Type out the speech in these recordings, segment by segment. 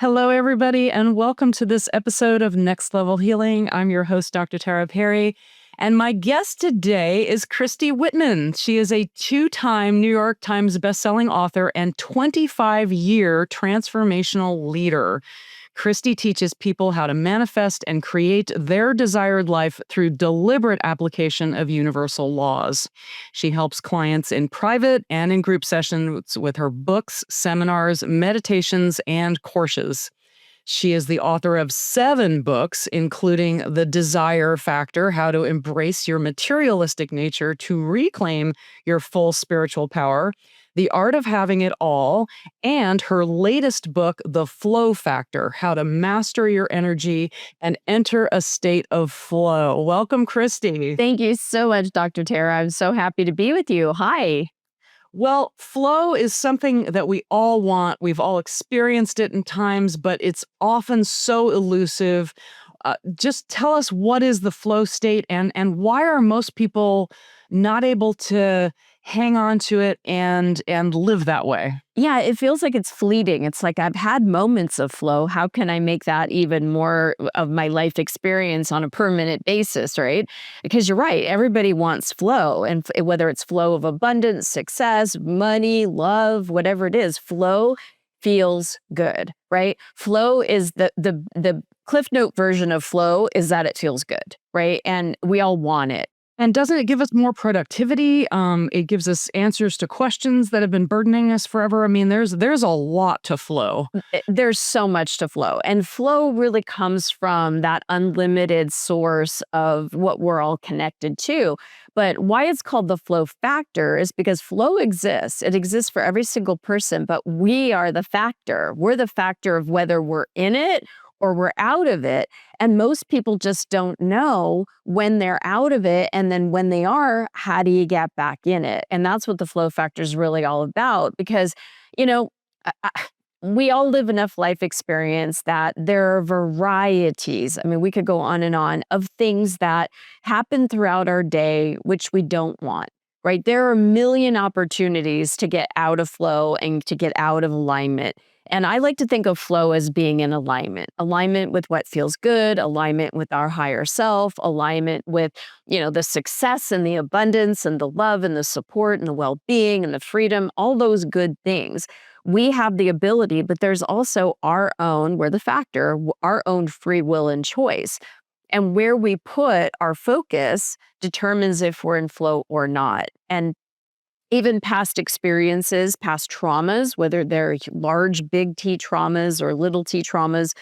Hello, everybody, and welcome to this episode of Next Level Healing. I'm your host, Dr. Tara Perry, and my guest today is Christy Whitman. She is a two-time New York Times bestselling author and 25-year transformational leader. Christy teaches people how to manifest and create their desired life through deliberate application of universal laws. She helps clients in private and in group sessions with her books, seminars, meditations, and courses. She is the author of 7 books, including The Desire Factor: How to Embrace Your Materialistic Nature to Reclaim Your Full Spiritual Power, The Art of Having It All, and her latest book, The Flow Factor: How to Master Your Energy and Enter a State of Flow. Welcome, Christy. Thank you so much, Dr. Tara. I'm so happy to be with you. Hi. Well, flow is something that we all want. We've all experienced it in times, but it's often so elusive. Just tell us, what is the flow state, and why are most people not able to hang on to it and live that way? Yeah, it feels like it's fleeting. It's like I've had moments of flow. How can I make that even more of my life experience on a permanent basis, right? Because you're right, everybody wants flow, and whether it's flow of abundance, success, money, love, whatever it is, flow feels good, right? Flow is the Cliff Note version of flow is that it feels good, right? And we all want it. And doesn't it give us more productivity? It gives us answers to questions that have been burdening us forever. I mean, there's a lot to flow. There's so much to flow. And flow really comes from that unlimited source of what we're all connected to. But why it's called the flow factor is because flow exists. It exists for every single person, but we are the factor. We're the factor of whether we're in it or we're out of it. And most people just don't know when they're out of it. And then when they are, how do you get back in it? And that's what the flow factor is really all about. Because, we all live enough life experience that there are varieties. I mean, we could go on and on of things that happen throughout our day, which we don't want. Right? There are a million opportunities to get out of flow and to get out of alignment. And I like to think of flow as being in alignment with what feels good, alignment with our higher self, alignment with, the success and the abundance and the love and the support and the well-being and the freedom, all those good things. We have the ability, but there's also we're the factor, our own free will and choice. And where we put our focus determines if we're in flow or not. And even past experiences, past traumas, whether they're large, big T traumas or little t traumas,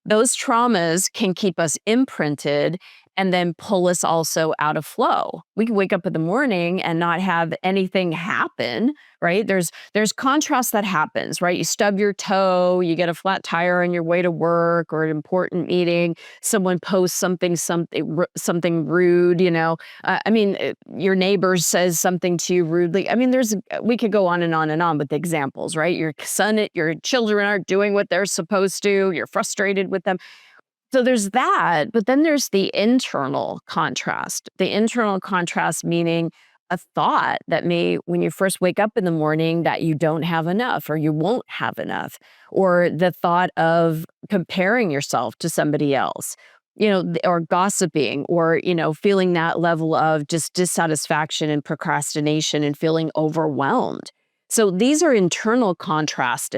those traumas can keep us imprinted and then pull us also out of flow. We can wake up in the morning and not have anything happen, right? There's contrast that happens, right? You stub your toe, you get a flat tire on your way to work or an important meeting, someone posts something rude, your neighbor says something to you rudely. I mean, we could go on and on with examples, right? Your children aren't doing what they're supposed to, you're frustrated with them. So there's that, but then there's the internal contrast. The internal contrast meaning a thought that when you first wake up in the morning, that you don't have enough or you won't have enough, or the thought of comparing yourself to somebody else, or gossiping, or, feeling that level of just dissatisfaction and procrastination and feeling overwhelmed. So these are internal contrasts,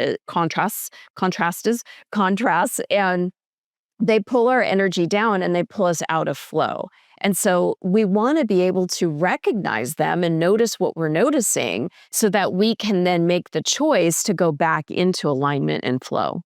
and they pull our energy down and they pull us out of flow. And so we want to be able to recognize them and notice what we're noticing so that we can then make the choice to go back into alignment and flow.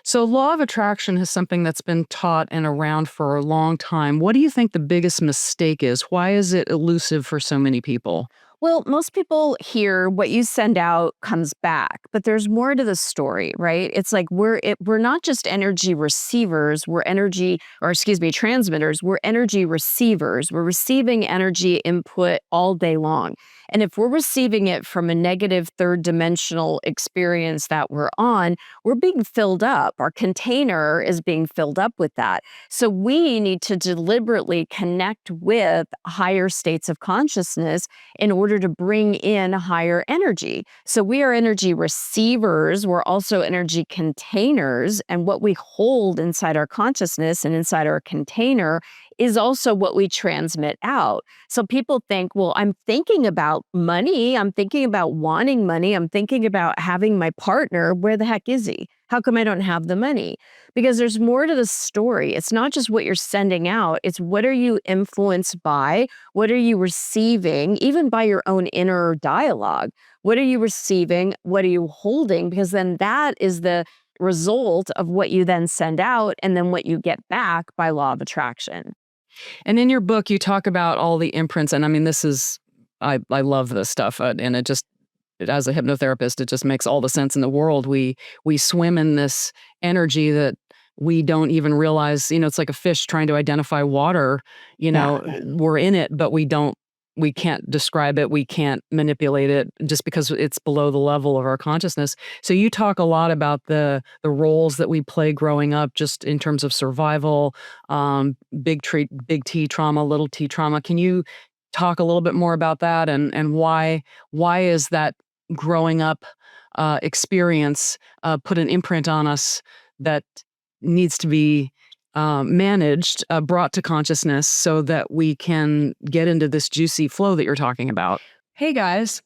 So law of attraction is something that's been taught and around for a long time. What do you think the biggest mistake is? Why is it elusive for so many people? Well, most people hear what you send out comes back, but there's more to the story, right? It's like we're not just energy receivers, transmitters, we're energy receivers. We're receiving energy input all day long. And if we're receiving it from a negative third dimensional experience that we're on, we're being filled up. Our container is being filled up with that. So we need to deliberately connect with higher states of consciousness in order to bring in higher energy. So we are energy receivers. We're also energy containers. And what we hold inside our consciousness and inside our container is also what we transmit out. So people think, well, I'm thinking about money. I'm thinking about wanting money. I'm thinking about having my partner. Where the heck is he? How come I don't have the money? Because there's more to the story. It's not just what you're sending out. It's what are you influenced by? What are you receiving, even by your own inner dialogue? What are you receiving? What are you holding? Because then that is the result of what you then send out and then what you get back by law of attraction. And in your book, you talk about all the imprints. And I mean, I love this stuff. And it just, as a hypnotherapist, it just makes all the sense in the world. We swim in this energy that we don't even realize, it's like a fish trying to identify water, Yeah. we're in it, but we can't describe it. We can't manipulate it just because it's below the level of our consciousness. So you talk a lot about the roles that we play growing up, just in terms of survival, big T trauma, little T trauma. Can you talk a little bit more about that and why is that growing up experience put an imprint on us that needs to be managed, brought to consciousness so that we can get into this juicy flow that you're talking about? Hey guys,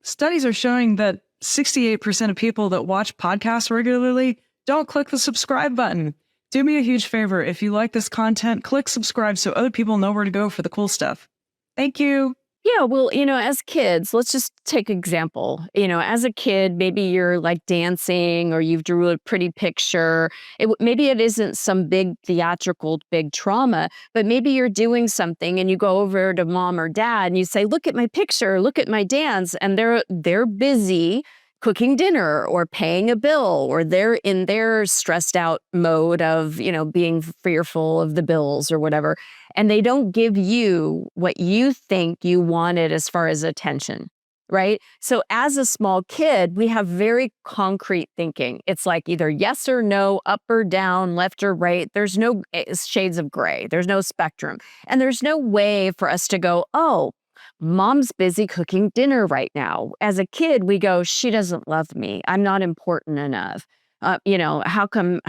studies are showing that 68% of people that watch podcasts regularly don't click the subscribe button. Do me a huge favor. If you like this content, click subscribe so other people know where to go for the cool stuff. Thank you. Yeah, well, as kids, let's just take example. As a kid, maybe you're like dancing or you've drew a pretty picture. Maybe it isn't some big theatrical, big trauma, but maybe you're doing something and you go over to mom or dad and you say, "Look at my picture, look at my dance," and they're busy cooking dinner or paying a bill, or they're in their stressed out mode of, being fearful of the bills or whatever. And they don't give you what you think you wanted as far as attention, right? So as a small kid, we have very concrete thinking. It's like either yes or no, up or down, left or right. There's no shades of gray. There's no spectrum. And there's no way for us to go, oh, mom's busy cooking dinner right now. As a kid, we go, she doesn't love me. I'm not important enough. How come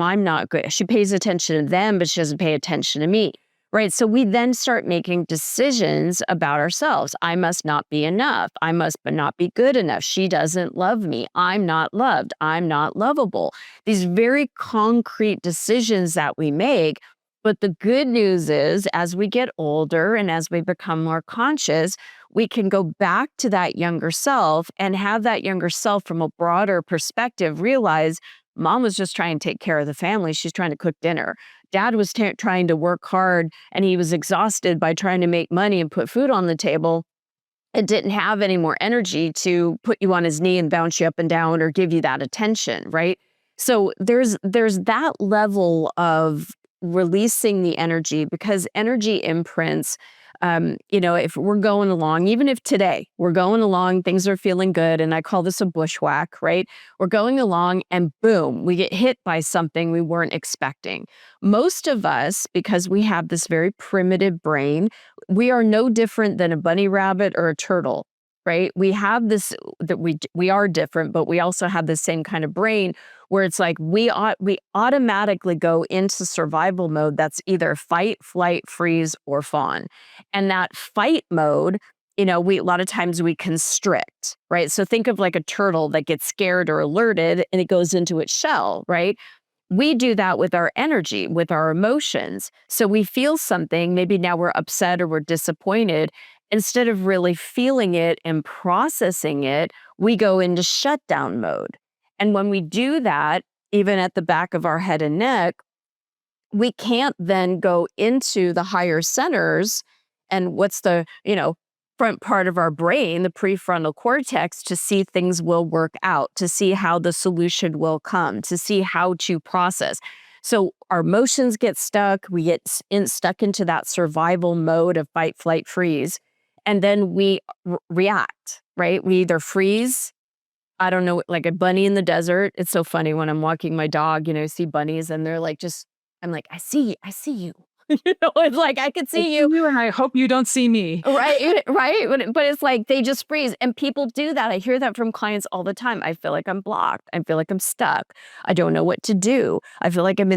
I'm not good? She pays attention to them, but she doesn't pay attention to me. Right. So we then start making decisions about ourselves. I must not be enough. I must not be good enough. She doesn't love me. I'm not loved. I'm not lovable. These very concrete decisions that we make. But the good news is, as we get older and as we become more conscious, we can go back to that younger self and have that younger self from a broader perspective realize mom was just trying to take care of the family. She's trying to cook dinner. Dad was trying to work hard and he was exhausted by trying to make money and put food on the table. It didn't have any more energy to put you on his knee and bounce you up and down or give you that attention, right? So there's that level of releasing the energy, because energy imprints, if we're going along, even if today we're going along, things are feeling good, and I call this a bushwhack, right? We're going along and boom, we get hit by something we weren't expecting. Most of us, because we have this very primitive brain, we are no different than a bunny rabbit or a turtle, right? We have this, that we are different, but we also have the same kind of brain where it's like we automatically go into survival mode. That's either fight, flight, freeze, or fawn. And that fight mode, we a lot of times we constrict, right? So think of like a turtle that gets scared or alerted and it goes into its shell, right? We do that with our energy, with our emotions. So we feel something, maybe now we're upset or we're disappointed. Instead of really feeling it and processing it, we go into shutdown mode. And when we do that, even at the back of our head and neck, we can't then go into the higher centers and what's the, front part of our brain, the prefrontal cortex, to see things will work out, to see how the solution will come, to see how to process. So our emotions get stuck. We get stuck into that survival mode of fight, flight, freeze. And then we react, right? We either freeze. I don't know, like a bunny in the desert. It's so funny when I'm walking my dog, see bunnies and they're like, I'm like, I see you. It's like, I can I see see you. you and I hope you don't see me. Right, right. But it's like they just freeze, and people do that. I hear that from clients all the time. I feel like I'm blocked. I feel like I'm stuck. I don't know what to do. I feel like I'm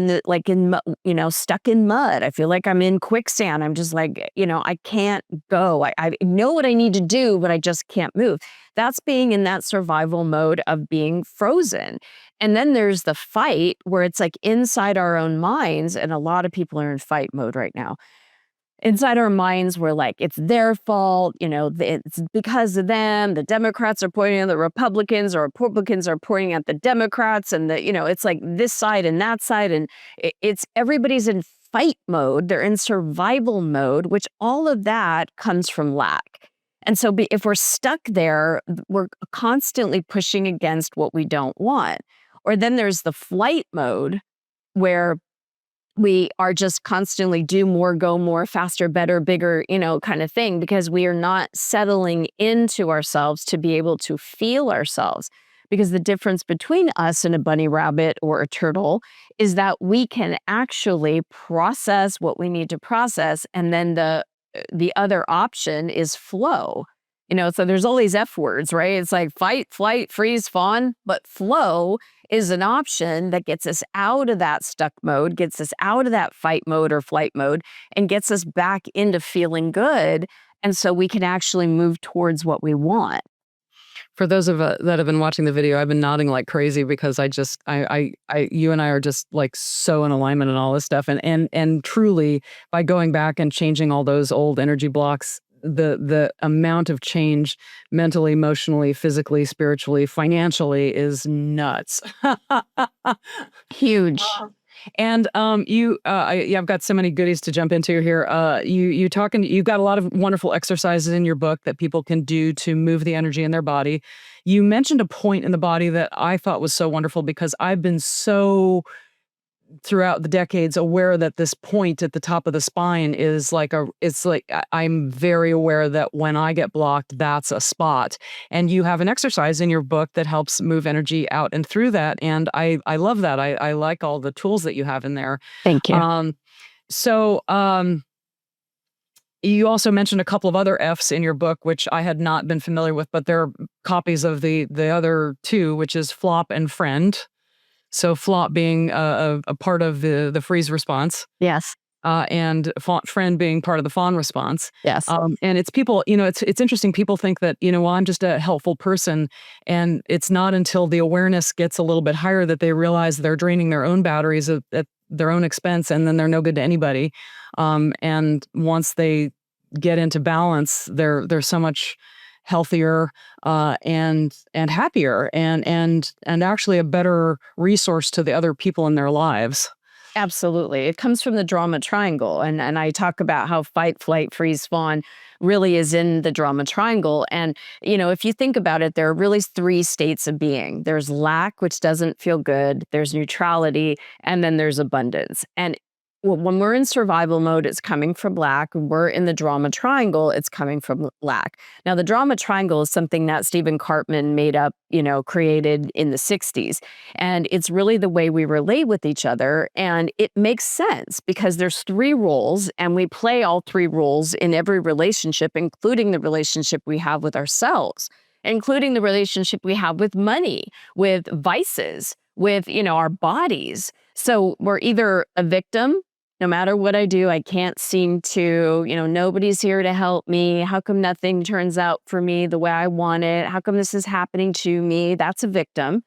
stuck in mud. I feel like I'm in quicksand. I'm just like, I can't go. I know what I need to do, but I just can't move. That's being in that survival mode of being frozen. And then there's the fight where it's like inside our own minds, and a lot of people are in fight mode right now. Inside our minds, we're like, it's their fault, it's because of them. The Democrats are pointing at the Republicans, or Republicans are pointing at the Democrats, and it's like this side and that side, and it's everybody's in fight mode. They're in survival mode, which all of that comes from lack. And so if we're stuck there, we're constantly pushing against what we don't want. Or then there's the flight mode where we are just constantly do more, go more, faster, better, bigger, kind of thing, because we are not settling into ourselves to be able to feel ourselves. Because the difference between us and a bunny rabbit or a turtle is that we can actually process what we need to process. And then the other option is flow. So there's all these F words, right? It's like fight, flight, freeze, fawn, but flow is an option that gets us out of that stuck mode, gets us out of that fight mode or flight mode, and gets us back into feeling good. And so we can actually move towards what we want. For those of that have been watching the video, I've been nodding like crazy because you and I are just like so in alignment and all this stuff. And truly, by going back and changing all those old energy blocks, the amount of change mentally, emotionally, physically, spiritually, financially is nuts. Huge. And I've got so many goodies to jump into here. You've got a lot of wonderful exercises in your book that people can do to move the energy in their body. You mentioned a point in the body that I thought was so wonderful, because I've been so throughout the decades aware that this point at the top of the spine is I'm very aware that when I get blocked, that's a spot. And you have an exercise in your book that helps move energy out and through that. And I love that. I like all the tools that you have in there. Thank you. You also mentioned a couple of other F's in your book, which I had not been familiar with, but they're copies of the other two, which is flop and friend. So flop being a part of the freeze response. Yes. And friend being part of the fawn response. Yes. And it's people, it's interesting. People think that, well, I'm just a helpful person. And it's not until the awareness gets a little bit higher that they realize they're draining their own batteries at their own expense, and then they're no good to anybody. And once they get into balance, they're so much healthier and happier and actually a better resource to the other people in their lives. Absolutely. It comes from the drama triangle. And I talk about how fight, flight, freeze, fawn really is in the drama triangle. And, if you think about it, there are really three states of being. There's lack, which doesn't feel good. There's neutrality, and then there's abundance. And when we're in survival mode, it's coming from lack. When we're in the drama triangle, it's coming from lack. Now, the drama triangle is something that Stephen Cartman made up, created in the 60s. And it's really the way we relate with each other. And it makes sense because there's three roles, and we play all three roles in every relationship, including the relationship we have with ourselves, including the relationship we have with money, with vices, with, our bodies. So we're either a victim. No matter what I do, I can't seem to, nobody's here to help me. How come nothing turns out for me the way I want it? How come this is happening to me? That's a victim.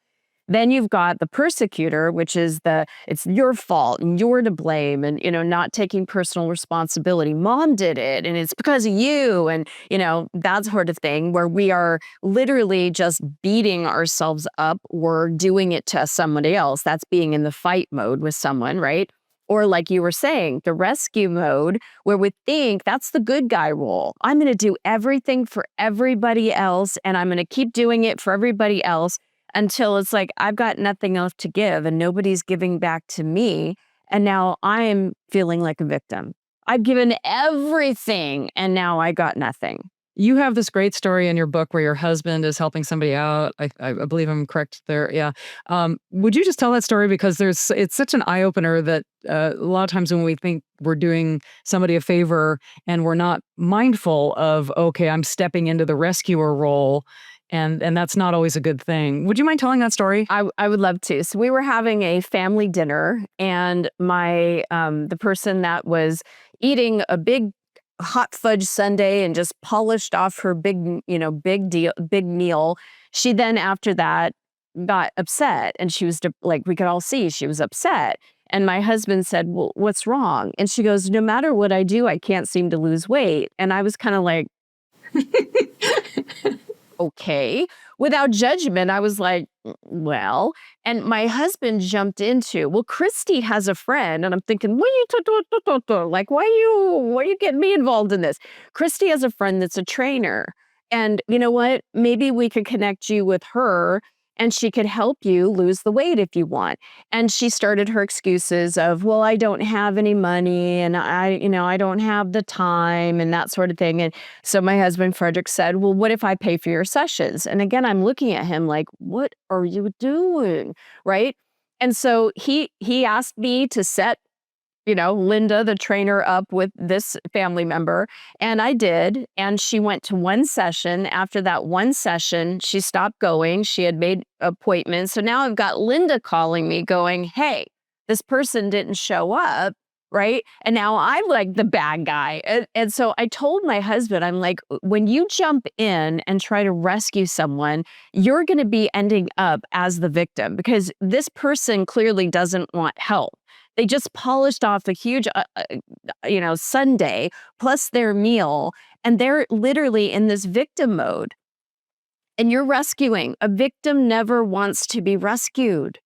Then you've got the persecutor, which is it's your fault and you're to blame, and, not taking personal responsibility. Mom did it and it's because of you. And, that sort of thing, where we are literally just beating ourselves up or doing it to somebody else. That's being in the fight mode with someone, right? Or like you were saying, the rescue mode, where we think that's the good guy role. I'm going to do everything for everybody else, and I'm going to keep doing it for everybody else until it's like I've got nothing else to give and nobody's giving back to me. And now I'm feeling like a victim. I've given everything and now I got nothing. You have this great story in your book where your husband is helping somebody out. I believe I'm correct there. Yeah. Would you just tell that story? Because it's such an eye opener that a lot of times when we think we're doing somebody a favor and we're not mindful of, okay, I'm stepping into the rescuer role, and that's not always a good thing. Would you mind telling that story? I would love to. So we were having a family dinner, and the person that was eating a big hot fudge sundae and just polished off her big meal. She then after that got upset, and she was like, we could all see she was upset. And my husband said, "Well, what's wrong?" And she goes, "No matter what I do, I can't seem to lose weight." And I was kind of like, okay. Without judgment, I was like, well, and my husband jumped into, well, Christy has a friend. And I'm thinking, what are you, like, why are you getting me involved in this? Christy has a friend that's a trainer. And you know what? Maybe we could connect you with her and she could help you lose the weight if you want. And she started her excuses of, well, I don't have any money and I don't have the time and that sort of thing. And so my husband, Frederick, said, well, what if I pay for your sessions? And again, I'm looking at him like, what are you doing? Right. And so he asked me to set, Linda, the trainer, up with this family member. And I did. And she went to one session. After that one session, she stopped going. She had made appointments. So now I've got Linda calling me going, hey, this person didn't show up. Right. And now I'm like the bad guy. And so I told my husband, I'm like, when you jump in and try to rescue someone, you're going to be ending up as the victim because this person clearly doesn't want help. They just polished off a huge, sundae plus their meal, and they're literally in this victim mode. And you're rescuing. A victim never wants to be rescued.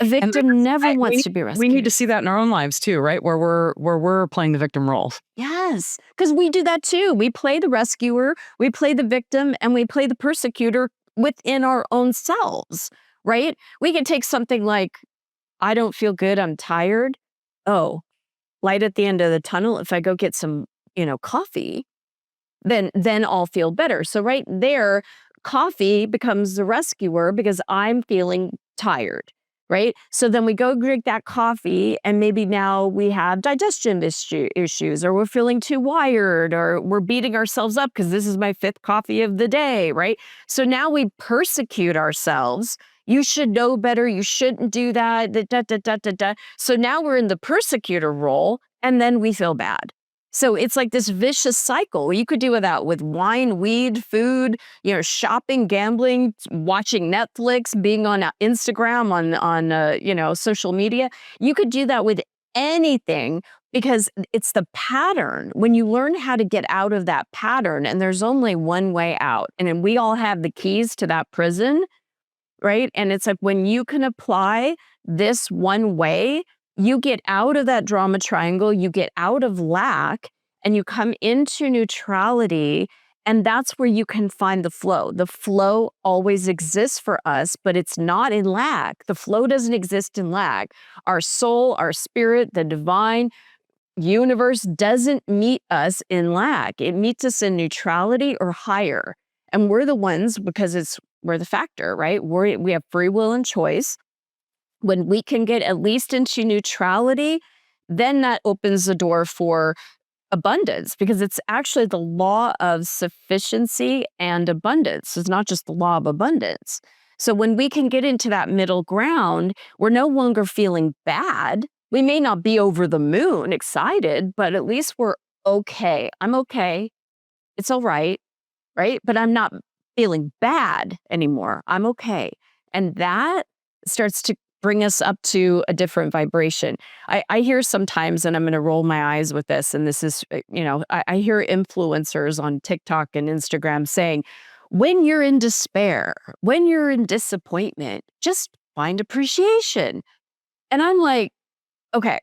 A victim never wants to be rescued. We need to see that in our own lives too, right? Where we're playing the victim roles. Yes, because we do that too. We play the rescuer, we play the victim, and we play the persecutor within our own selves, right? We can take something like, I don't feel good, I'm tired. Oh, light at the end of the tunnel. If I go get some, coffee, then I'll feel better. So right there, coffee becomes the rescuer because I'm feeling tired, right? So then we go drink that coffee and maybe now we have digestion issues or we're feeling too wired or we're beating ourselves up because this is my 5th coffee of the day, right? So now we persecute ourselves. You should know better. You shouldn't do that. So now we're in the persecutor role and then we feel bad. So it's like this vicious cycle. You could do that with wine, weed, food, shopping, gambling, watching Netflix, being on Instagram, on social media. You could do that with anything because it's the pattern. When you learn how to get out of that pattern, and there's only one way out, and then we all have the keys to that prison, right? And it's like when you can apply this one way, you get out of that drama triangle, you get out of lack, and you come into neutrality. And that's where you can find the flow. The flow always exists for us, but it's not in lack. The flow doesn't exist in lack. Our soul, our spirit, the divine universe doesn't meet us in lack. It meets us in neutrality or higher. And we're the ones, because we're the factor, right? We have free will and choice. When we can get at least into neutrality, then that opens the door for abundance because it's actually the law of sufficiency and abundance. It's not just the law of abundance. So when we can get into that middle ground, we're no longer feeling bad. We may not be over the moon excited, but at least we're okay. I'm okay. It's all right, right? But I'm not feeling bad anymore. I'm okay. And that starts to bring us up to a different vibration. I hear sometimes, and I'm going to roll my eyes with this, and this is, I hear influencers on TikTok and Instagram saying, when you're in despair, when you're in disappointment, just find appreciation. And I'm like, okay,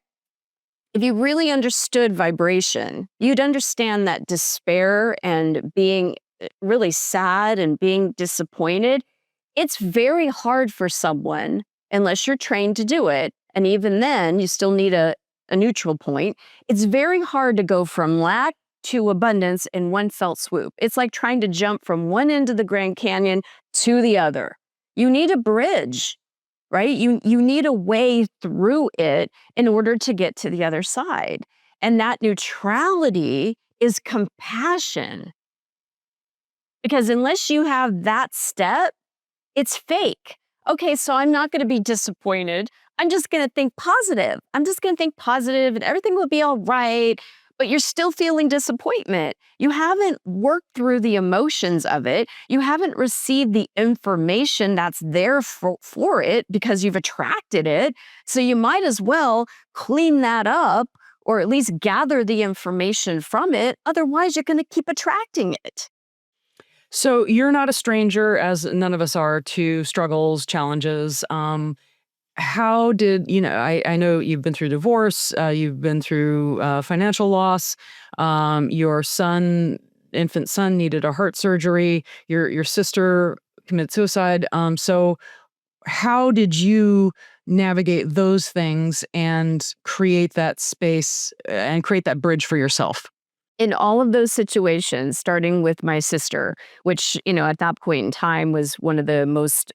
if you really understood vibration, you'd understand that despair and being really sad and being disappointed, it's very hard for someone, unless you're trained to do it, and even then, you still need a neutral point. It's very hard to go from lack to abundance in one felt swoop. It's like trying to jump from one end of the Grand Canyon to the other. You need a bridge, right? You need a way through it in order to get to the other side. And that neutrality is compassion. Because unless you have that step, it's fake. Okay, so I'm not going to be disappointed. I'm just going to think positive. I'm just going to think positive and everything will be all right. But you're still feeling disappointment. You haven't worked through the emotions of it. You haven't received the information that's there for it because you've attracted it. So you might as well clean that up or at least gather the information from it. Otherwise, you're going to keep attracting it. So you're not a stranger, as none of us are, to struggles, challenges. How did, I know you've been through divorce, you've been through financial loss, your infant son needed a heart surgery, your sister committed suicide. So how did you navigate those things and create that space and create that bridge for yourself? In all of those situations, starting with my sister, which, at that point in time was one of the most,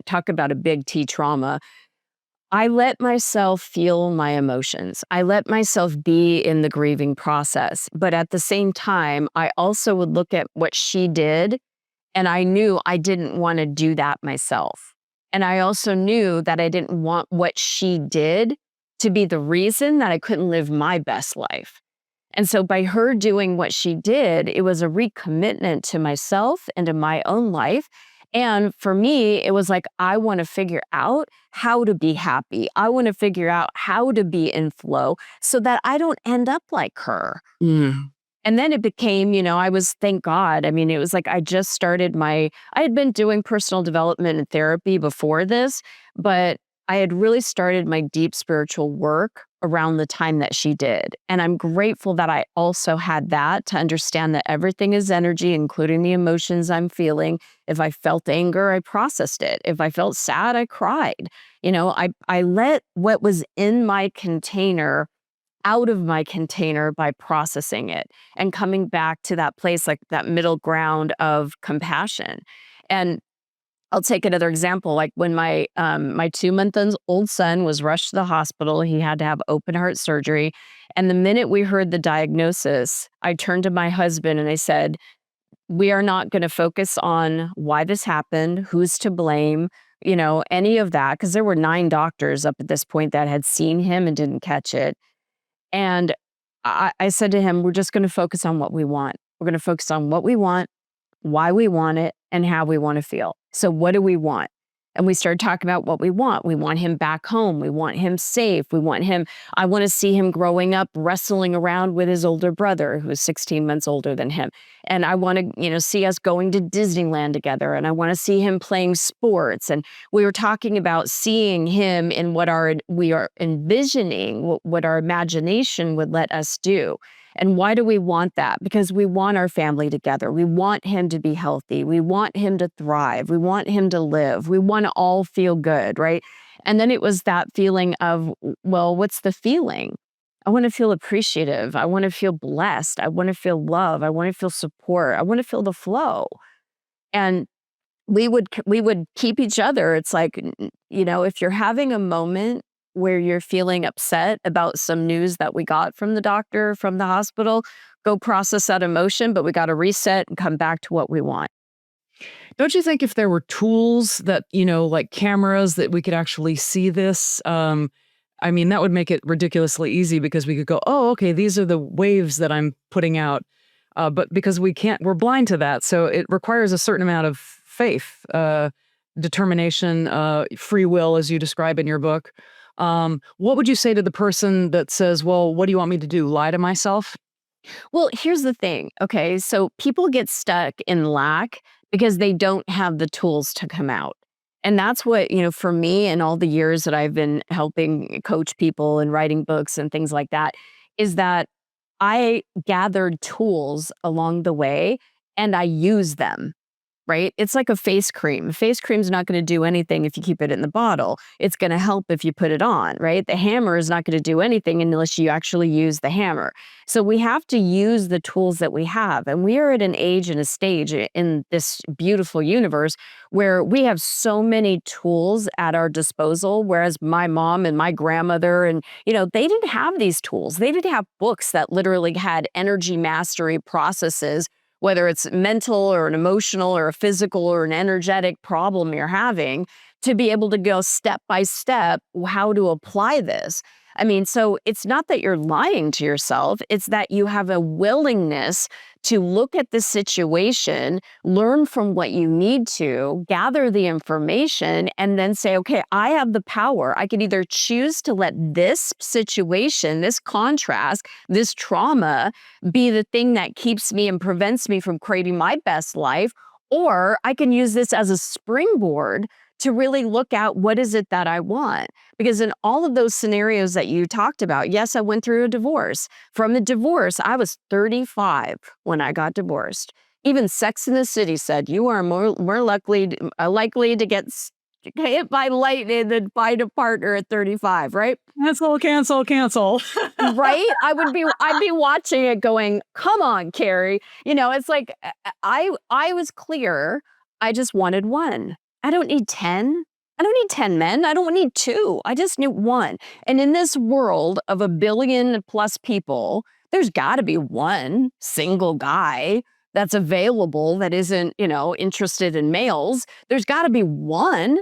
talk about a big T trauma. I let myself feel my emotions. I let myself be in the grieving process. But at the same time, I also would look at what she did, and I knew I didn't want to do that myself. And I also knew that I didn't want what she did to be the reason that I couldn't live my best life. And so by her doing what she did, it was a recommitment to myself and to my own life. And for me, it was like, I want to figure out how to be happy. I want to figure out how to be in flow so that I don't end up like her. Mm. And then it became, thank God. It was like I just started I had been doing personal development and therapy before this, but I had really started my deep spiritual work around the time that she did. And I'm grateful that I also had that to understand that everything is energy, including the emotions I'm feeling. If I felt anger, I processed it. If I felt sad, I cried. I let what was in my container out of my container by processing it and coming back to that place, like that middle ground of compassion. And I'll take another example. Like when my 2-month-old son was rushed to the hospital, he had to have open heart surgery. And the minute we heard the diagnosis, I turned to my husband and I said, we are not going to focus on why this happened, who's to blame, any of that, because there were 9 doctors up at this point that had seen him and didn't catch it. And I said to him, we're just going to focus on what we want. We're going to focus on what we want, why we want it, and how we want to feel. So what do we want? And we started talking about what we want. We want him back home. We want him safe. I want to see him growing up, wrestling around with his older brother, who's 16 months older than him. And I want to, see us going to Disneyland together. And I want to see him playing sports. And we were talking about seeing him in we are envisioning, what our imagination would let us do. And why do we want that? Because we want our family together. We want him to be healthy. We want him to thrive. We want him to live. We want to all feel good, right? And then it was that feeling of, well, what's the feeling? I want to feel appreciative. I want to feel blessed. I want to feel love. I want to feel support. I want to feel the flow. And we would keep each other. It's like, if you're having a moment where you're feeling upset about some news that we got from the doctor, from the hospital, go process that emotion, but we got to reset and come back to what we want. Don't you think if there were tools that, like cameras that we could actually see this, that would make it ridiculously easy because we could go, oh, okay, these are the waves that I'm putting out. But because we're blind to that. So it requires a certain amount of faith, determination, free will, as you describe in your book. What would you say to the person that says, well, what do you want me to do? Lie to myself? Well, here's the thing. Okay. So people get stuck in lack because they don't have the tools to come out. And that's what, for me and all the years that I've been helping coach people and writing books and things like that, is that I gathered tools along the way and I use them. right? It's like a face cream. A face cream's not going to do anything if you keep it in the bottle. It's going to help if you put it on, right? The hammer is not going to do anything unless you actually use the hammer. So we have to use the tools that we have. And we are at an age and a stage in this beautiful universe where we have so many tools at our disposal, whereas my mom and my grandmother and, they didn't have these tools. They didn't have books that literally had energy mastery processes, whether it's mental or an emotional or a physical or an energetic problem you're having, to be able to go step by step how to apply this. I mean, so it's not that you're lying to yourself, it's that you have a willingness to look at the situation, learn from what you need to, gather the information, and then say, okay, I have the power. I can either choose to let this situation, this contrast, this trauma be the thing that keeps me and prevents me from creating my best life, or I can use this as a springboard to really look at what is it that I want. Because in all of those scenarios that you talked about, yes, I went through a divorce. From the divorce, I was 35 when I got divorced. Even Sex and the City said, you are more likely to get hit by lightning than find a partner at 35, right? Cancel. Right? I'd be watching it going, come on, Carrie. It's like, I was clear. I just wanted one. I don't need 10. I don't need 10 men. I don't need 2. I just need one. And in this world of 1 billion plus people, there's got to be one single guy that's available that isn't, interested in males. There's got to be one.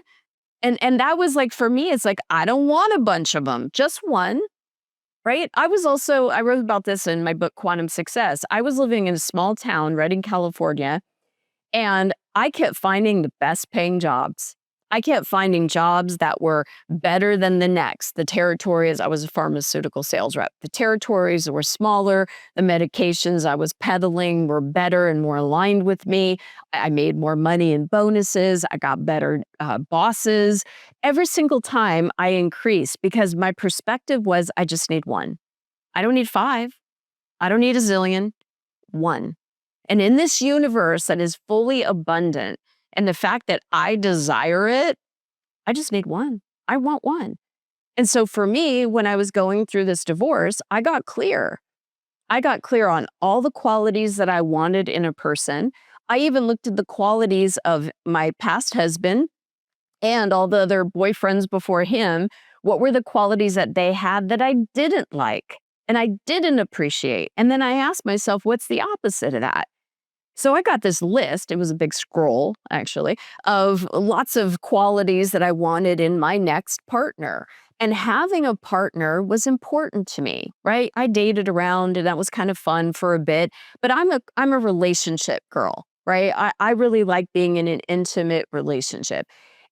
And that was like, for me, it's like, I don't want a bunch of them, just one. Right? I wrote about this in my book, Quantum Success. I was living in a small town, Redding, California, and I kept finding the best paying jobs. I kept finding jobs that were better than the next. The territories, I was a pharmaceutical sales rep. The territories were smaller. The medications I was peddling were better and more aligned with me. I made more money in bonuses. I got better bosses. Every single time I increased because my perspective was I just need one. I don't need 5. I don't need a zillion. One. And in this universe that is fully abundant, and the fact that I desire it, I just need one. I want one. And so for me, when I was going through this divorce, I got clear. I got clear on all the qualities that I wanted in a person. I even looked at the qualities of my past husband and all the other boyfriends before him. What were the qualities that they had that I didn't like and I didn't appreciate? And then I asked myself, what's the opposite of that? So I got this list, it was a big scroll actually, of lots of qualities that I wanted in my next partner. And having a partner was important to me, right? I dated around and that was kind of fun for a bit, but I'm a relationship girl, right? I really like being in an intimate relationship.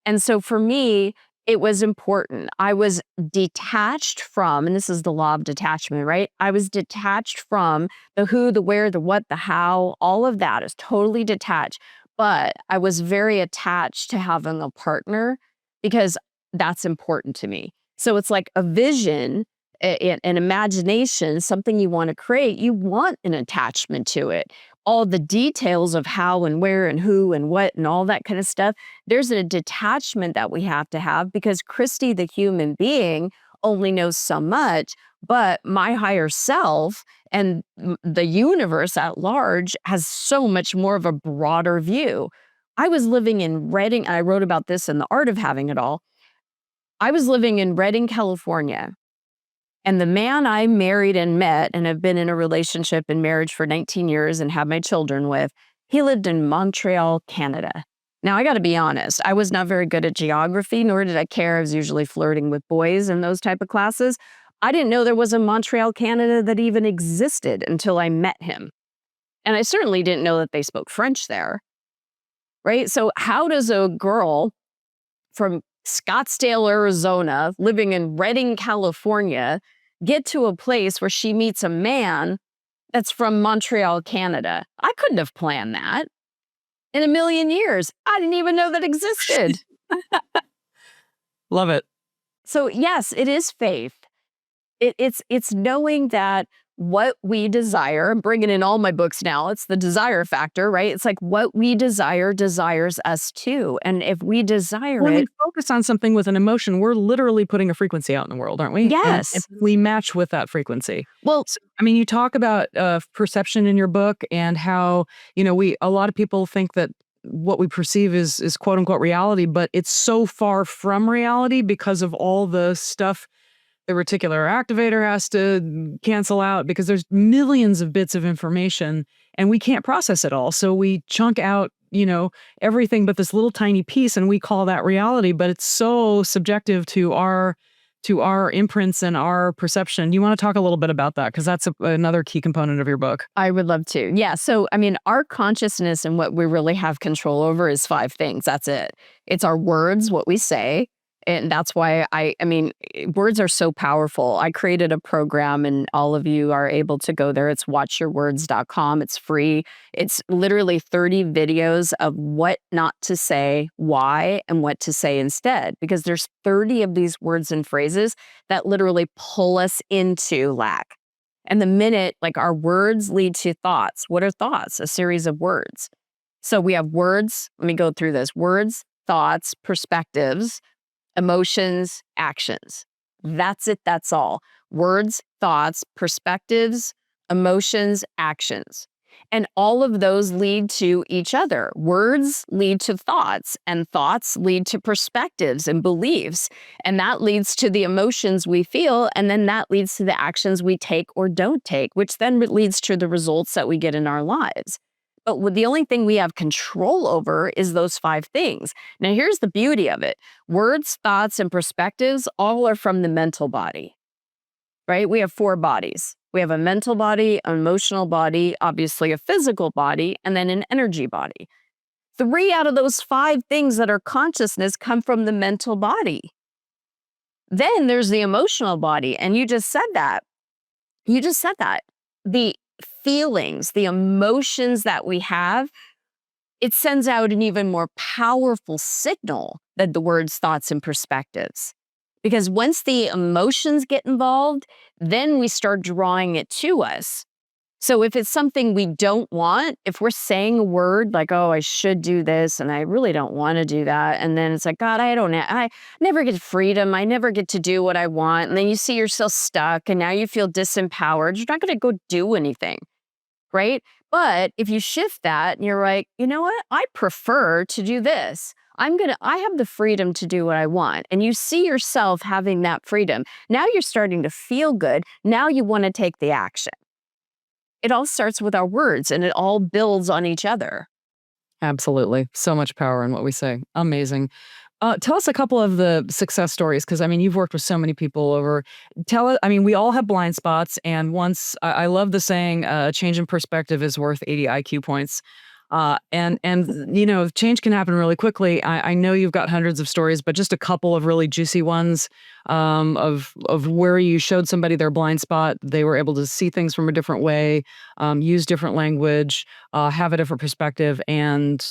And so for me, it was important. I was detached from, and this is the law of detachment, right? I was detached from the who, the where, the what, the how, all of that is totally detached. But I was very attached to having a partner because that's important to me. So it's like a vision, an imagination, something you want to create, you want an attachment to it. All the details of how and where and who and what and all that kind of stuff, there's a detachment that we have to have because Christy, the human being, only knows so much, but my higher self and the universe at large has so much more of a broader view. I was living in Redding, I wrote about this in The Art of Having It All. I was living in Redding, California. And the man I married and met and have been in a relationship and marriage for 19 years and have my children with, he lived in Montreal, Canada. Now, I got to be honest, I was not very good at geography, nor did I care. I was usually flirting with boys in those type of classes. I didn't know there was a Montreal, Canada that even existed until I met him. And I certainly didn't know that they spoke French there, right? So how does a girl from Scottsdale, Arizona, living in Redding, California, get to a place where she meets a man that's from Montreal, Canada? I couldn't have planned that in a million years. I didn't even know that existed. Love it. So yes, it is faith. It's knowing that what we desire. I'm bringing in all my books now. It's the desire factor, right? It's like what we desire desires us too. And if we desire When we it, focus on something with an emotion, we're literally putting a frequency out in the world, aren't we? And yes. we match with that frequency. Well, So, I mean, you talk about perception in your book and how, a lot of people think that what we perceive is quote unquote reality, but it's so far from reality because of all the stuff the reticular activator has to cancel out because there's millions of bits of information and we can't process it all. So we chunk out, everything but this little tiny piece and we call that reality, but it's so subjective to our imprints and our perception. You want to talk a little bit about that because that's another key component of your book. I would love to. Yeah. So, I mean, our consciousness and what we really have control over is 5 things. That's it. It's our words, what we say. And that's why words are so powerful. I created a program and all of you are able to go there. It's watchyourwords.com. It's free. It's literally 30 videos of what not to say, why, and what to say instead. Because there's 30 of these words and phrases that literally pull us into lack. And the minute, like our words lead to thoughts. What are thoughts? A series of words. So we have words. Let me go through this. Words, thoughts, perspectives, emotions, actions. That's it. That's all. Words, thoughts, perspectives, emotions, actions. And all of those lead to each other. Words lead to thoughts, and thoughts lead to perspectives and beliefs. And that leads to the emotions we feel, and then that leads to the actions we take or don't take, which then leads to the results that we get in our lives. But the only thing we have control over is those 5 things. Now, here's the beauty of it. Words, thoughts, and perspectives all are from the mental body, right? We have 4 bodies. We have a mental body, an emotional body, obviously a physical body, and then an energy body. 3 out of those 5 things that are consciousness come from the mental body. Then there's the emotional body, and you just said that. The feelings, the emotions that we have, it sends out an even more powerful signal than the words, thoughts, and perspectives. Because once the emotions get involved, then we start drawing it to us. So if it's something we don't want, if we're saying a word like, oh, I should do this, and I really don't want to do that, and then it's like, God, I never get freedom. I never get to do what I want. And then you see yourself stuck, and now you feel disempowered. You're not going to go do anything, right? But if you shift that and you're like, you know what? I prefer to do this. I have the freedom to do what I want. And you see yourself having that freedom. Now you're starting to feel good. Now you want to take the action. It all starts with our words and it all builds on each other. Absolutely. So much power in what we say. Amazing. Tell us a couple of the success stories, because you've worked with so many people over. Tell us, we all have blind spots, and once I love the saying, "Change in perspective is worth 80 IQ points." And change can happen really quickly. I know you've got hundreds of stories, but just a couple of really juicy ones of where you showed somebody their blind spot. They were able to see things from a different way, use different language, have a different perspective, and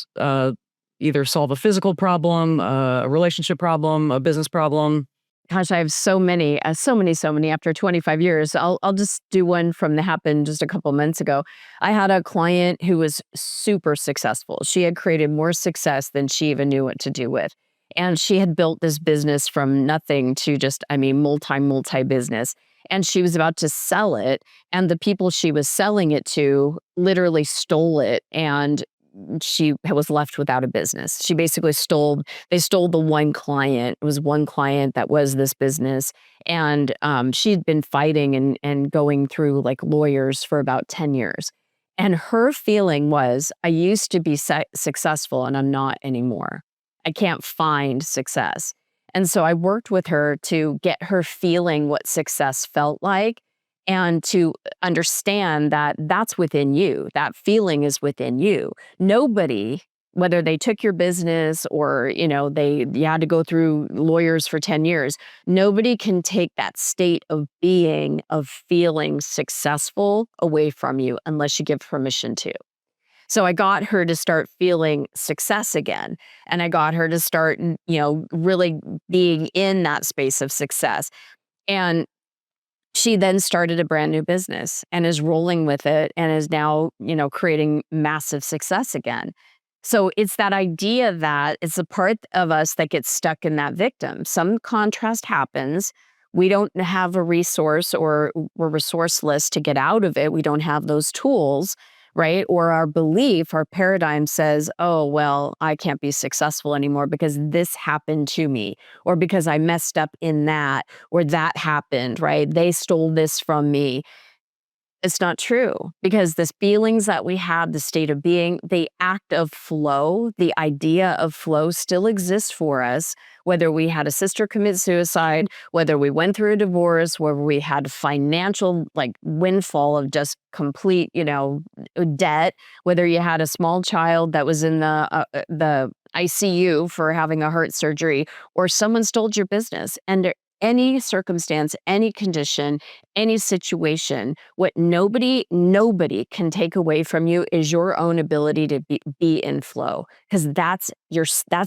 either solve a physical problem, a relationship problem, a business problem. Gosh, I have so many. After 25 years, I'll just do one from that happened just a couple months ago. I had a client who was super successful. She had created more success than she even knew what to do with. And she had built this business from nothing to just, multi business. And she was about to sell it. And the people she was selling it to literally stole it. And she was left without a business. She basically they stole the one client. It was one client that was this business. And she'd been fighting and going through like lawyers for about 10 years. And her feeling was, I used to be successful and I'm not anymore. I can't find success. And so I worked with her to get her feeling what success felt like, and to understand that that's within you. That feeling is within you. Nobody, whether they took your business or, you had to go through lawyers for 10 years, nobody can take that state of being, of feeling successful away from you unless you give permission to. So I got her to start feeling success again. And I got her to start, really being in that space of success. And She then started a brand new business and is rolling with it and is now, creating massive success again. So it's that idea that it's a part of us that gets stuck in that victim. Some contrast happens. We don't have a resource, or we're resourceless to get out of it. We don't have those tools, right? Or our belief, our paradigm says, oh, well, I can't be successful anymore because this happened to me, or because I messed up in that, or that happened, right? They stole this from me. It's not true, because the feelings that we have, the state of being, the act of flow, the idea of flow still exists for us, whether we had a sister commit suicide, whether we went through a divorce, whether we had financial windfall of just complete, debt, whether you had a small child that was in the ICU for having a heart surgery, or someone stole your business. And any circumstance, any condition, any situation, what nobody can take away from you is your own ability to be in flow, because that's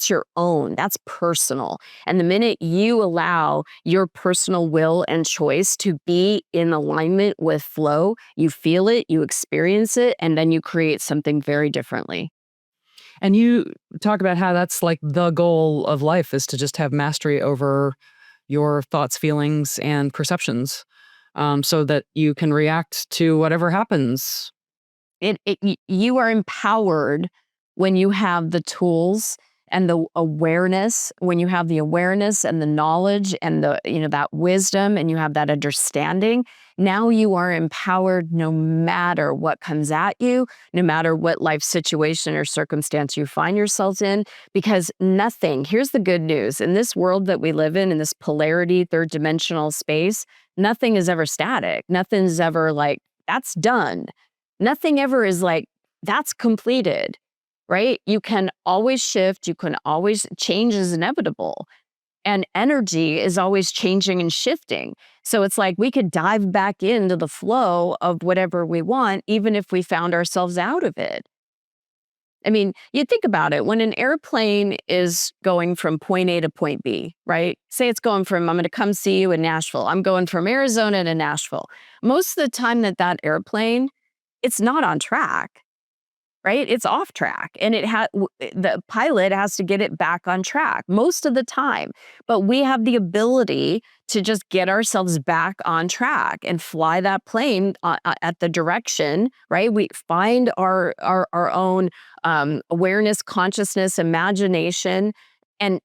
your own, that's personal. And the minute you allow your personal will and choice to be in alignment with flow, you feel it, you experience it, and then you create something very differently. And you talk about how that's like the goal of life, is to just have mastery over your thoughts, feelings, and perceptions, so that you can react to whatever happens. You are empowered when you have the tools and the awareness, when you have the awareness and the knowledge and that wisdom, and you have that understanding. Now you are empowered no matter what comes at you, no matter what life situation or circumstance you find yourselves in, because nothing, here's the good news, in this world that we live in this polarity, third dimensional space, nothing is ever static. Nothing's ever that's done. Nothing ever is that's completed, right? You can always shift. You can always, change is inevitable. And energy is always changing and shifting. So it's we could dive back into the flow of whatever we want, even if we found ourselves out of it. I mean, you think about it. When an airplane is going from point A to point B, right? Say it's going from, I'm going to come see you in Nashville. I'm going from Arizona to Nashville. Most of the time that airplane, it's not on track, right? It's off track, and the pilot has to get it back on track most of the time. But we have the ability to just get ourselves back on track and fly that plane at the direction, right? We find our own awareness, consciousness, imagination, and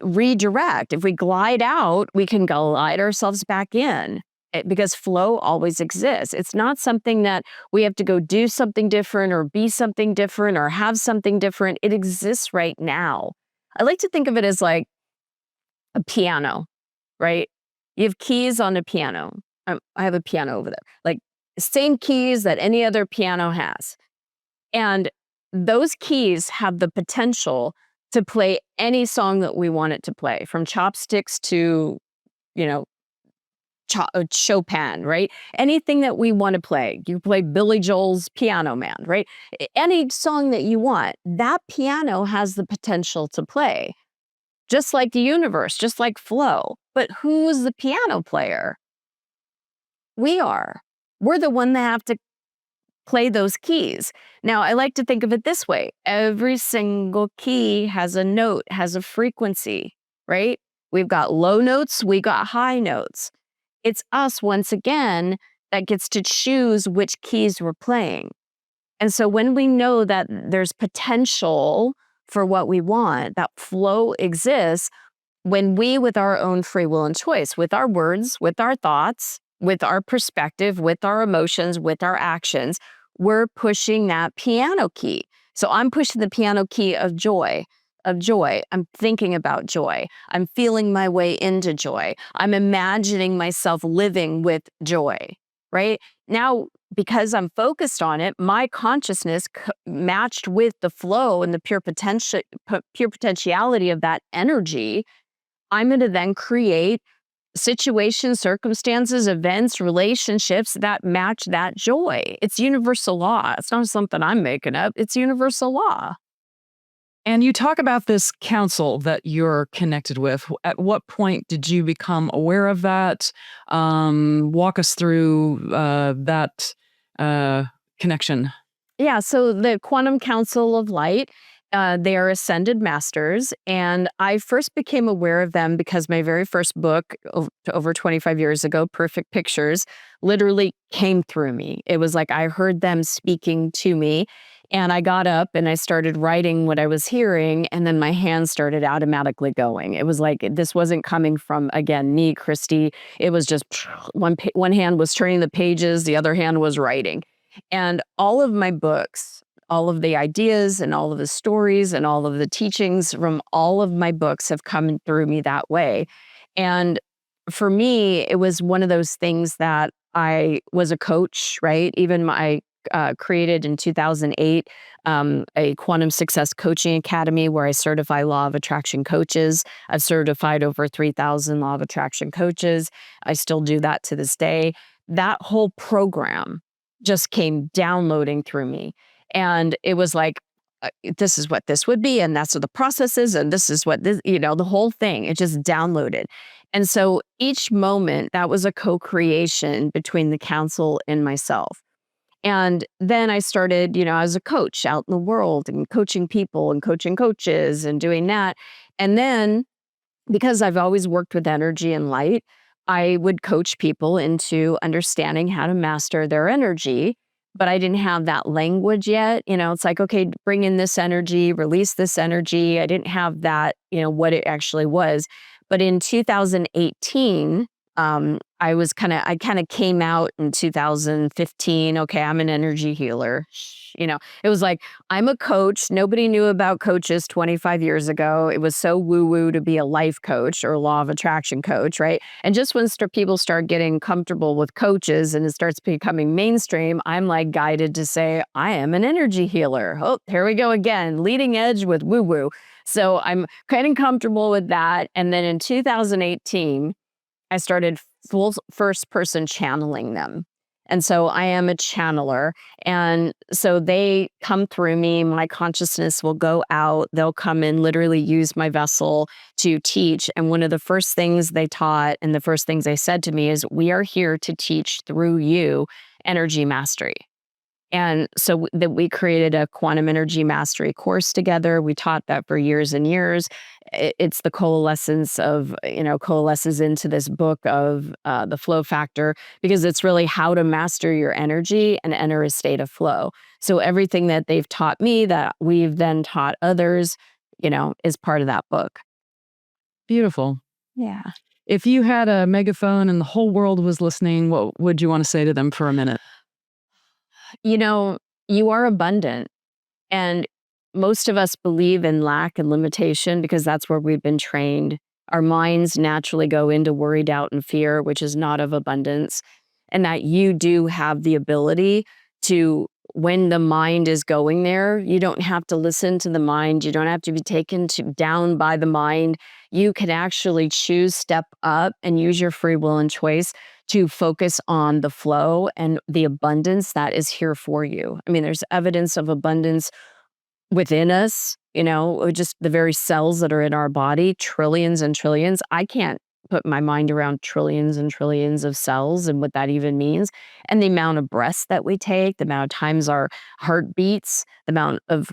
redirect. If we glide out, we can glide ourselves back in. Because flow always exists. It's not something that we have to go do something different or be something different or have something different. It exists right now. I like to think of it as like a piano, right? You have keys on a piano. I have a piano over there, same keys that any other piano has. And those keys have the potential to play any song that we want it to play, from chopsticks to, Chopin, right? Anything that we want to play. You play Billy Joel's Piano Man, right? Any song that you want, that piano has the potential to play. Just like the universe, just like flow. But who's the piano player? We are. We're the one that have to play those keys. Now, I like to think of it this way. Every single key has a note, has a frequency, right? We've got low notes, we got high notes. It's us, once again, that gets to choose which keys we're playing. And so when we know that there's potential for what we want, that flow exists, when we, with our own free will and choice, with our words, with our thoughts, with our perspective, with our emotions, with our actions, we're pushing that piano key. So I'm pushing the piano key of joy. I'm thinking about joy. I'm feeling my way into joy. I'm imagining myself living with joy, right? Now, because I'm focused on it, my consciousness matched with the flow and the pure potentiality of that energy, I'm going to then create situations, circumstances, events, relationships that match that joy. It's universal law. It's not something I'm making up. It's universal law. And you talk about this council that you're connected with. At what point did you become aware of that? Walk us through that connection. Yeah, so the Quantum Council of Light, they are ascended masters. And I first became aware of them because my very first book, over 25 years ago, Perfect Pictures, literally came through me. It was like I heard them speaking to me. And I got up and I started writing what I was hearing. And then my hands started automatically going. It was like this wasn't coming from, again, me, Christy. It was just one hand was turning the pages, the other hand was writing. And all of my books, all of the ideas and all of the stories and all of the teachings from all of my books have come through me that way. And for me, it was one of those things that I was a coach, right? Even my created in 2008 a quantum success coaching academy where I certify law of attraction coaches. I've certified over 3,000 law of attraction coaches. I still do that to this day. That whole program just came downloading through me. And it was like, this is what this would be, and that's what the process is, and this is what this, the whole thing, it just downloaded. And so each moment, that was a co-creation between the council and myself. And then I started, as a coach out in the world and coaching people and coaching coaches and doing that. And then because I've always worked with energy and light, I would coach people into understanding how to master their energy, but I didn't have that language yet. It's like, okay, bring in this energy, release this energy. I didn't have that, what it actually was. But in 2018, I kind of came out in 2015. Okay, I'm an energy healer. It was like, I'm a coach. Nobody knew about coaches 25 years ago. It was so woo-woo to be a life coach or law of attraction coach, right? And just when people start getting comfortable with coaches and it starts becoming mainstream, I'm like guided to say, I am an energy healer. Oh, here we go again, leading edge with woo-woo. So I'm getting comfortable with that. And then in 2018, I started full first person channeling them. And so I am a channeler. And so they come through me. My consciousness will go out. They'll come and literally use my vessel to teach. And one of the first things they taught and the first things they said to me is, we are here to teach through you energy mastery. And so that we created a quantum energy mastery course together. We taught that for years and years. It's the coalescence into this book of the flow factor, because it's really how to master your energy and enter a state of flow. So everything that they've taught me that we've then taught others, is part of that book. Beautiful. Yeah. If you had a megaphone and the whole world was listening, what would you want to say to them for a minute? You are abundant. And most of us believe in lack and limitation because that's where we've been trained. Our minds naturally go into worry, doubt, and fear, which is not of abundance. And that you do have the ability to, when the mind is going there, you don't have to listen to the mind. You don't have to be taken down by the mind. You can actually choose, step up, and use your free will and choice to focus on the flow and the abundance that is here for you. I mean, there's evidence of abundance within us, just the very cells that are in our body, trillions and trillions. I can't put my mind around trillions and trillions of cells and what that even means. And the amount of breaths that we take, the amount of times our heart beats, the amount of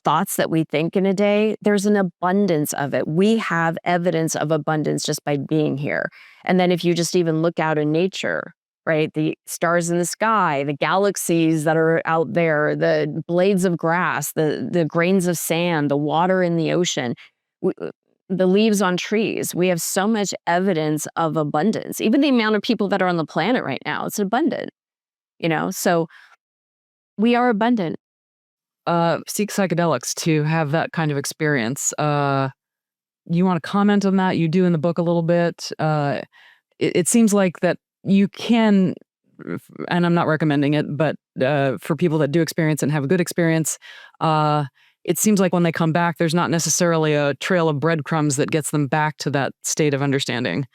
thoughts that we think in a day, there's an abundance of it. We have evidence of abundance just by being here. And then if you just even look out in nature, right? The stars in the sky, the galaxies that are out there, the blades of grass, the grains of sand, the water in the ocean, the leaves on trees. We have so much evidence of abundance. Even the amount of people that are on the planet right now, it's abundant, so we are abundant. Seek psychedelics to have that kind of experience. You want to comment on that? You do in the book a little bit. It seems like that you can, and I'm not recommending it, but for people that do experience and have a good experience, it seems like when they come back, there's not necessarily a trail of breadcrumbs that gets them back to that state of understanding.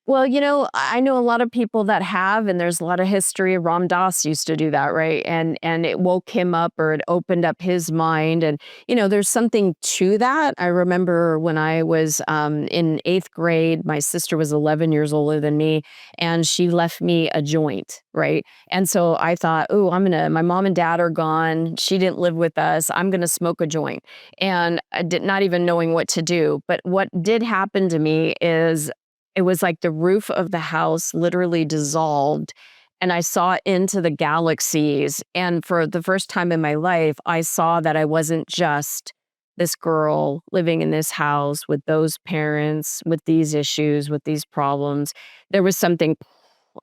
Well, I know a lot of people that have, and there's a lot of history. Ram Dass used to do that, right? And it woke him up, or it opened up his mind, and there's something to that. I remember when I was in 8th grade, my sister was 11 years older than me, and she left me a joint, right? And so I thought, oh, my mom and dad are gone. She didn't live with us. I'm gonna smoke a joint, and I did not even knowing what to do. But what did happen to me is it was like the roof of the house literally dissolved, and I saw into the galaxies, and for the first time in my life, I saw that I wasn't just this girl living in this house with those parents, with these issues, with these problems. There was something.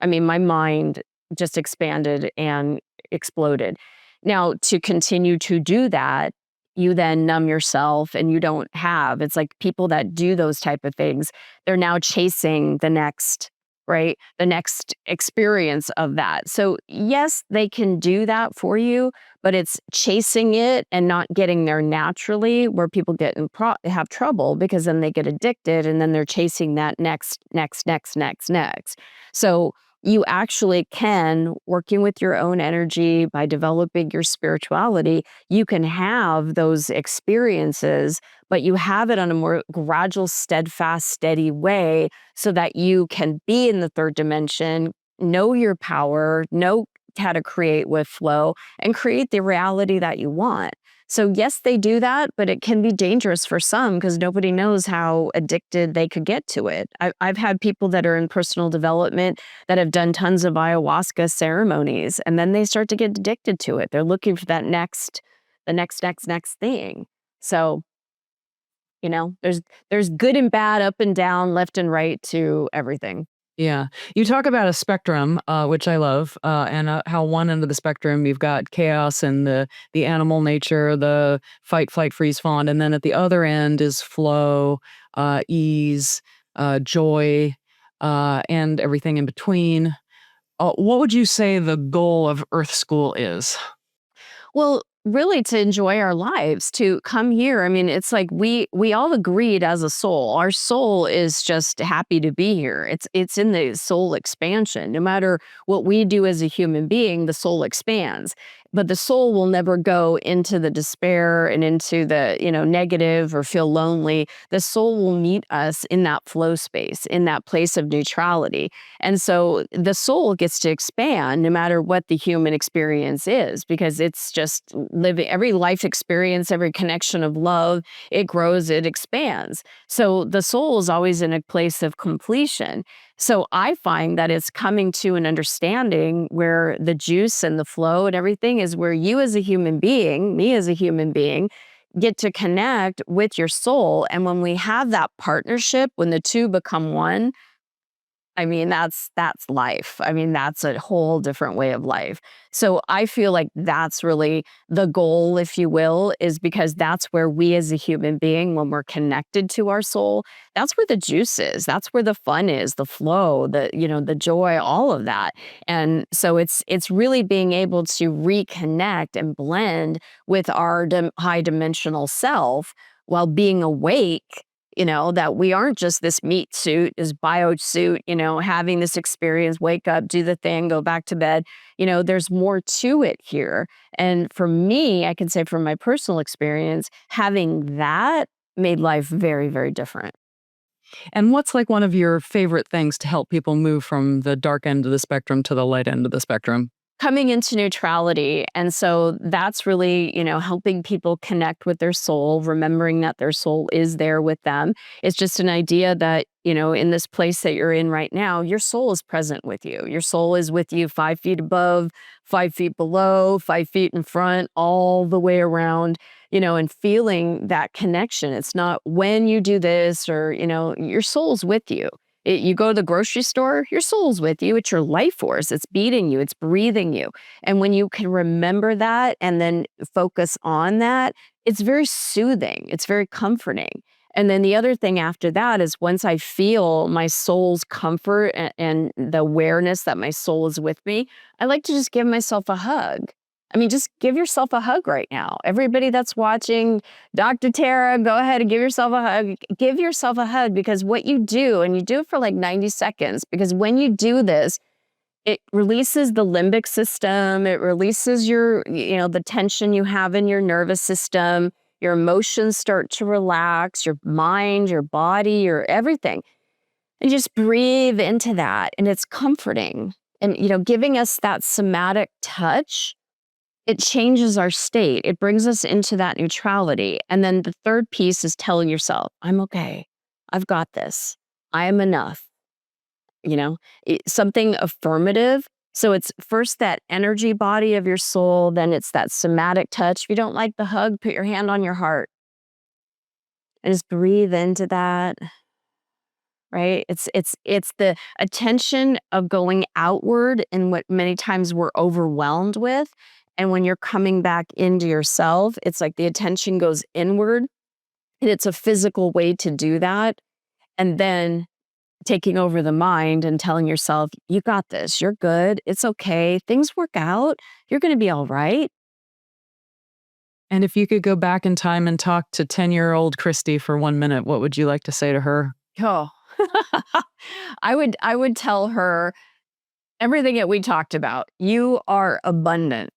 I mean, my mind just expanded and exploded. Now, to continue to do that, you then numb yourself, and you don't have, it's like people that do those type of things, they're now chasing the next, right? The next experience of that. So, yes, they can do that for you, but it's chasing it and not getting there naturally, where people have trouble, because then they get addicted, and then they're chasing that next, next, next, next, next. So, you actually can, working with your own energy by developing your spirituality, you can have those experiences, but you have it on a more gradual, steadfast, steady way, so that you can be in the third dimension, know your power, know how to create with flow, and create the reality that you want. So, yes, they do that, but it can be dangerous for some, because nobody knows how addicted they could get to it. I've had people that are in personal development that have done tons of ayahuasca ceremonies, and then they start to get addicted to it. They're looking for the next thing. So, there's good and bad, up and down, left and right to everything. Yeah. You talk about a spectrum, which I love, and how one end of the spectrum you've got chaos and the animal nature, the fight, flight, freeze, fawn, and then at the other end is flow, ease, joy, and everything in between. What would you say the goal of Earth School is? Well, really to enjoy our lives, to come here. I mean, it's like we all agreed as a soul. Our soul is just happy to be here. It's in the soul expansion. No matter what we do as a human being, the soul expands. But the soul will never go into the despair and into the, negative, or feel lonely. The soul will meet us in that flow space, in that place of neutrality. And so the soul gets to expand no matter what the human experience is, because it's just living every life experience, every connection of love, it grows, it expands. So the soul is always in a place of completion. So I find that it's coming to an understanding where the juice and the flow and everything is where you as a human being, me as a human being, get to connect with your soul. And when we have that partnership, when the two become one, I mean, that's life. I mean, that's a whole different way of life. So I feel like that's really the goal, if you will, is because that's where we as a human being, when we're connected to our soul, that's where the juice is. That's where the fun is, the flow, the joy, all of that. And so it's really being able to reconnect and blend with our high dimensional self while being awake, that we aren't just this meat suit, this bio suit, having this experience, wake up, do the thing, go back to bed. There's more to it here. And for me, I can say from my personal experience, having that made life very, very different. And what's like one of your favorite things to help people move from the dark end of the spectrum to the light end of the spectrum? Coming into neutrality. And so that's really, helping people connect with their soul, remembering that their soul is there with them. It's just an idea that, in this place that you're in right now, your soul is present with you. Your soul is with you 5 feet above, 5 feet below, 5 feet in front, all the way around, and feeling that connection. It's not when you do this, or, your soul's with you. You go to the grocery store, your soul's with you. It's your life force. It's beating you. It's breathing you. And when you can remember that and then focus on that, it's very soothing. It's very comforting. And then the other thing after that is, once I feel my soul's comfort and the awareness that my soul is with me, I like to just give myself a hug. I mean, just give yourself a hug right now. Everybody that's watching, Dr. Tara, go ahead and give yourself a hug. Give yourself a hug, because what you do, and you do it for like 90 seconds, because when you do this, it releases the limbic system. It releases the tension you have in your nervous system. Your emotions start to relax, your mind, your body, your everything. And just breathe into that. And it's comforting. And, giving us that somatic touch, it changes our state. It brings us into that neutrality. And then the third piece is telling yourself, I'm okay. I've got this. I am enough. Something affirmative. So it's first that energy body of your soul, then it's that somatic touch. If you don't like the hug, put your hand on your heart and just breathe into that. Right? It's the attention of going outward in what many times we're overwhelmed with. And when you're coming back into yourself, it's like the attention goes inward, and it's a physical way to do that. And then taking over the mind and telling yourself, you got this, you're good, it's okay, things work out, you're going to be all right. And if you could go back in time and talk to 10-year-old Christy for 1 minute, what would you like to say to her? Oh, I would tell her everything that we talked about. You are abundant.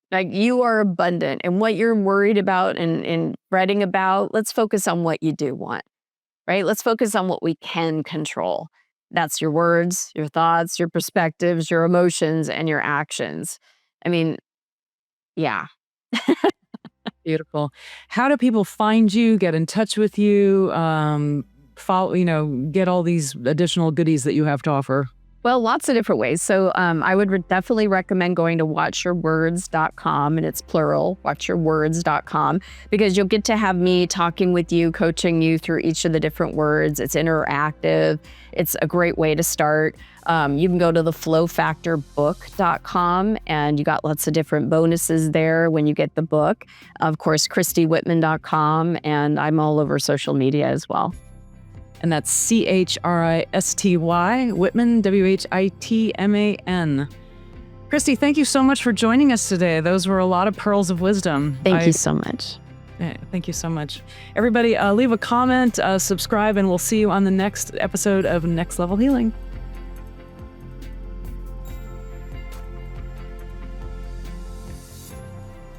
Like, you are abundant. And what you're worried about and fretting about, let's focus on what you do want. Right? Let's focus on what we can control. That's your words, your thoughts, your perspectives, your emotions, and your actions. I mean, yeah. Beautiful. How do people find you, get in touch with you, follow, get all these additional goodies that you have to offer? Well, lots of different ways. So I would definitely recommend going to watchyourwords.com, and it's plural, watchyourwords.com, because you'll get to have me talking with you, coaching you through each of the different words. It's interactive. It's a great way to start. You can go to theflowfactorbook.com, and you got lots of different bonuses there when you get the book. Of course, ChristyWhitman.com, and I'm all over social media as well. And that's Christy Whitman, Whitman. Christy, thank you so much for joining us today. Those were a lot of pearls of wisdom. Thank you so much. Thank you so much. Everybody, leave a comment, subscribe, and we'll see you on the next episode of Next Level Healing.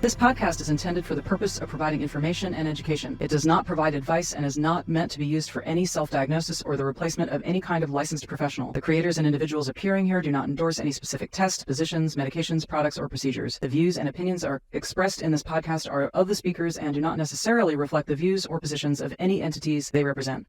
This podcast is intended for the purpose of providing information and education. It does not provide advice and is not meant to be used for any self-diagnosis or the replacement of any kind of licensed professional. The creators and individuals appearing here do not endorse any specific tests, positions, medications, products, or procedures. The views and opinions expressed in this podcast are of the speakers and do not necessarily reflect the views or positions of any entities they represent.